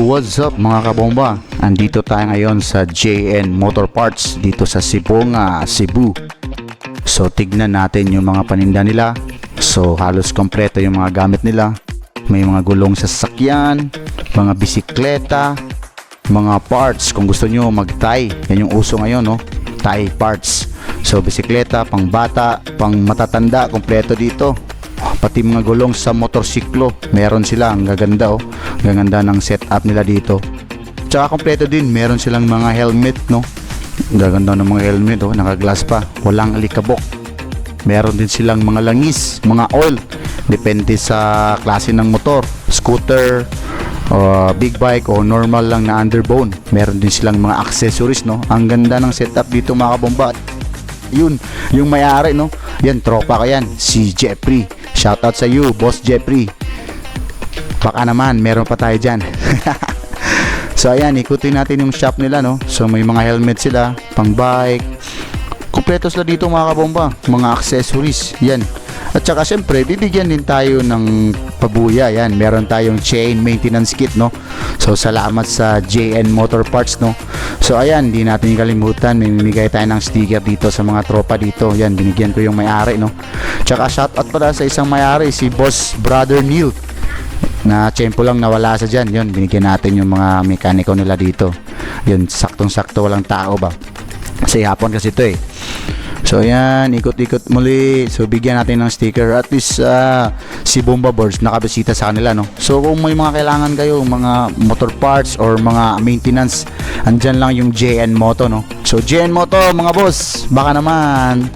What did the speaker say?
What's up mga kabomba? Andito tayo ngayon sa JN Motor Parts dito sa Sibonga, Cebu. So tignan natin yung mga paninda nila. So halos kompleto yung mga gamit nila. May mga gulong sa sasakyan, mga bisikleta, mga parts kung gusto nyo mag-tie. Yan yung uso ngayon, no? Tie parts. So bisikleta, pang bata, pang matatanda, kompleto dito. Pati mga gulong sa motorsiklo meron sila, ang gaganda, oh. Gaganda ng setup nila dito. Tsaka kompleto din, meron silang mga helmet, no? Gaganda ng mga helmet, oh. Naka-glass pa, walang alikabok. Meron din silang mga langis, mga oil, depende sa klase ng motor, scooter, big bike o normal lang na underbone. Meron din silang mga accessories, no? Ang ganda ng setup dito mga kabomba. Yun, yung may-ari, no? Yan, tropa ko yan, si Jeffrey. Shoutout sa you, Boss Jeffrey. Baka naman, meron pa tayo dyan. So ayan, ikutin natin yung shop nila, no? So may mga helmet sila, pang bike. Kompleto sila dito mga kabomba. Mga accessories, yan. At saka syempre, bibigyan din tayo ng pabuya. Yan, meron tayong chain maintenance kit, no? So salamat sa JN Motor Parts, no? So ayan, di natin kalimutan, may mimigay tayo ng sticker dito sa mga tropa dito. Yan, binigyan ko yung may-ari, no? Tsaka shoutout pala sa isang may-ari, si Boss Brother Neil. Na tiyempo lang nawala sa dyan. Yun, binigyan natin yung mga mekaniko nila dito. Yun, saktong-sakto, walang tao ba? Kasi hapon kasi ito eh. So ayan, ikot-ikot muli. So bigyan natin ng sticker. At least si Bomba Boards nakabisita sa kanila, no? So kung may mga kailangan kayo, mga motor parts or mga maintenance, andyan lang yung JN Moto, no? So JN Moto mga boss, baka naman